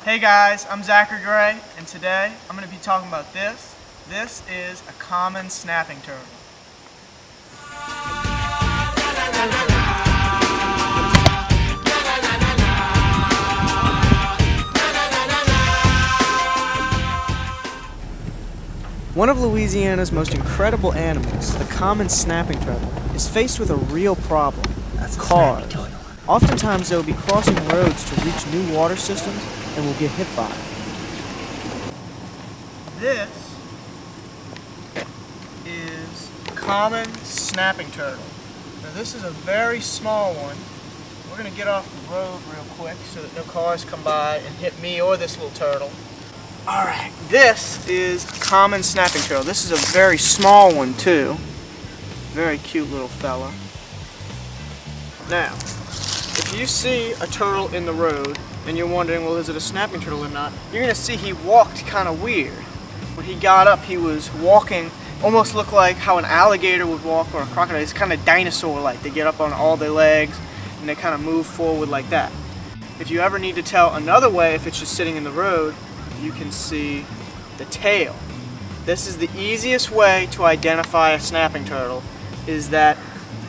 Hey guys, I'm Zachary Gray, and today I'm going to be talking about this. This is a common snapping turtle. One of Louisiana's most incredible animals, the common snapping turtle, is faced with a real problem: cars. Oftentimes they'll be crossing roads to reach new water systems and will get hit by it. This is a common snapping turtle. Now this is a very small one. We're going to get off the road real quick so that no cars come by and hit me or this little turtle. Alright, this is a common snapping turtle. This is a very small one too. Very cute little fella. Now, if you see a turtle in the road and you're wondering, well, is it a snapping turtle or not, you're going to see he walked kind of weird. When he got up, he was walking, almost looked like how an alligator would walk or a crocodile. It's kind of dinosaur-like. They get up on all their legs and they kind of move forward like that. If you ever need to tell another way, if it's just sitting in the road, you can see the tail. This is the easiest way to identify a snapping turtle, is that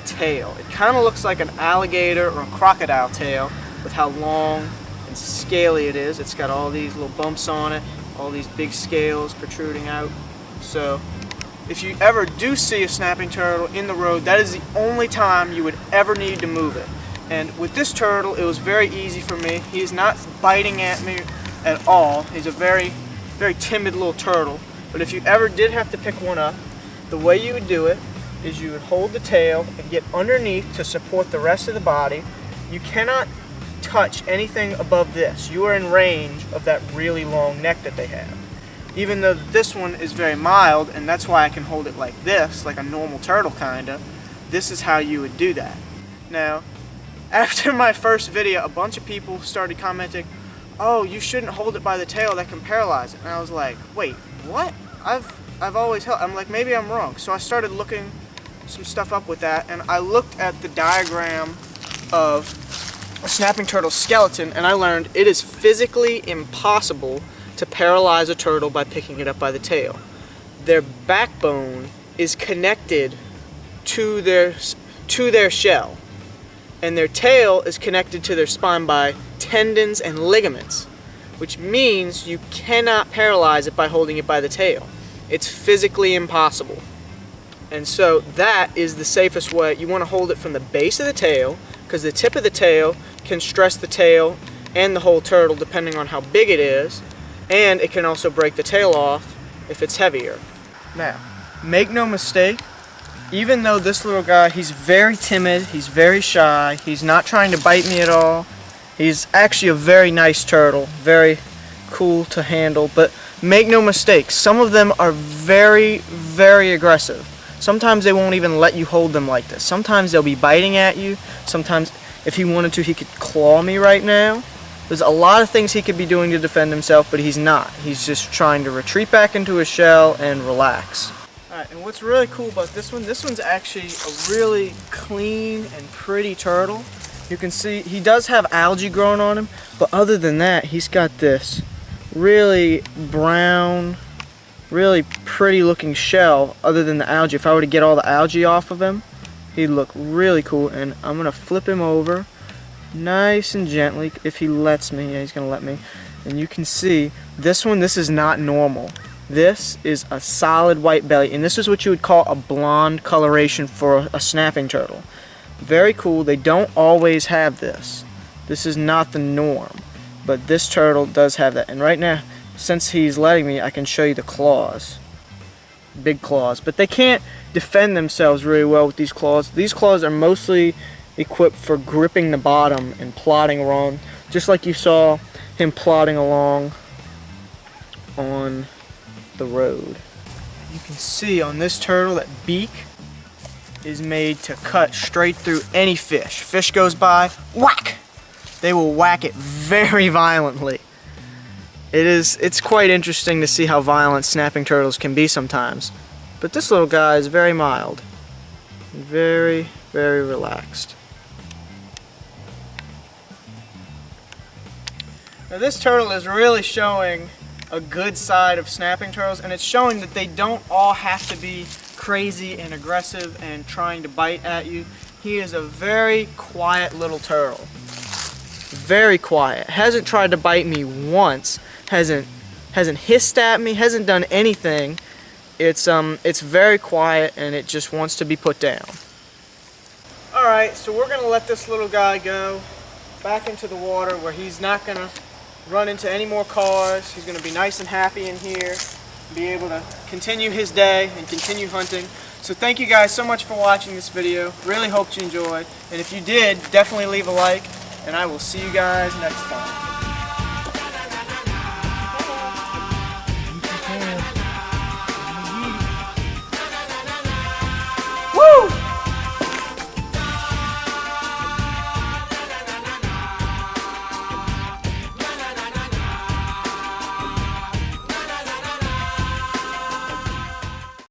tail. It kind of looks like an alligator or a crocodile tail with how long and scaly it is. It's got all these little bumps on it, all these big scales protruding out. So if you ever do see a snapping turtle in the road, that is the only time you would ever need to move it. And with this turtle, it was very easy for me. He's not biting at me at all. He's a very, very timid little turtle. But if you ever did have to pick one up, the way you would do it is you would hold the tail and get underneath to support the rest of the body. You cannot touch anything above this. You are in range of that really long neck that they have. Even though this one is very mild, and that's why I can hold it like this, like a normal turtle kinda, this is how you would do that. Now, after my first video, a bunch of people started commenting, oh, you shouldn't hold it by the tail, that can paralyze it. And I was like, wait, what? I've always held, I'm like, maybe I'm wrong. So I started looking some stuff up with that, and I looked at the diagram of a snapping turtle skeleton, and I learned it is physically impossible to paralyze a turtle by picking it up by the tail. Their backbone is connected to their shell, and their tail is connected to their spine by tendons and ligaments, which means you cannot paralyze it by holding it by the tail. It's physically impossible. And so that is the safest way. You want to hold it from the base of the tail, because the tip of the tail can stress the tail and the whole turtle depending on how big it is, and it can also break the tail off if it's heavier. Now, make no mistake, even though this little guy, he's very timid, he's very shy, he's not trying to bite me at all. He's actually a very nice turtle, very cool to handle, but make no mistake, some of them are very, very aggressive. Sometimes they won't even let you hold them like this. Sometimes they'll be biting at you. Sometimes, if he wanted to, he could claw me right now. There's a lot of things he could be doing to defend himself, but he's not. He's just trying to retreat back into his shell and relax. Alright, and what's really cool about this one's actually a really clean and pretty turtle. You can see he does have algae growing on him, but other than that, he's got this really brown, really pretty looking shell other than the algae. If I were to get all the algae off of him, he'd look really cool. And I'm going to flip him over nice and gently if he lets me. Yeah, he's going to let me. And you can see this one, this is not normal. This is a solid white belly, and this is what you would call a blonde coloration for a snapping turtle. Very cool. They don't always have this. This is not the norm, but this turtle does have that. And right now, since he's letting me, I can show you the claws. Big claws. But they can't defend themselves really well with these claws. These claws are mostly equipped for gripping the bottom and plodding along, just like you saw him plodding along on the road. You can see on this turtle that beak is made to cut straight through any fish. Fish goes by, whack! They will whack it very violently. It's quite interesting to see how violent snapping turtles can be sometimes. But this little guy is very mild. Very, very relaxed. Now this turtle is really showing a good side of snapping turtles, and it's showing that they don't all have to be crazy and aggressive and trying to bite at you. He is a very quiet little turtle. Very quiet. Hasn't tried to bite me once. Hasn't hissed at me. Hasn't done anything. It's very quiet, and it just wants to be put down. All right, so we're gonna let this little guy go back into the water where he's not gonna run into any more cars. He's gonna be nice and happy in here, be able to continue his day and continue hunting. So thank you guys so much for watching this video. Really hope you enjoyed. And if you did, definitely leave a like, and I will see you guys next time.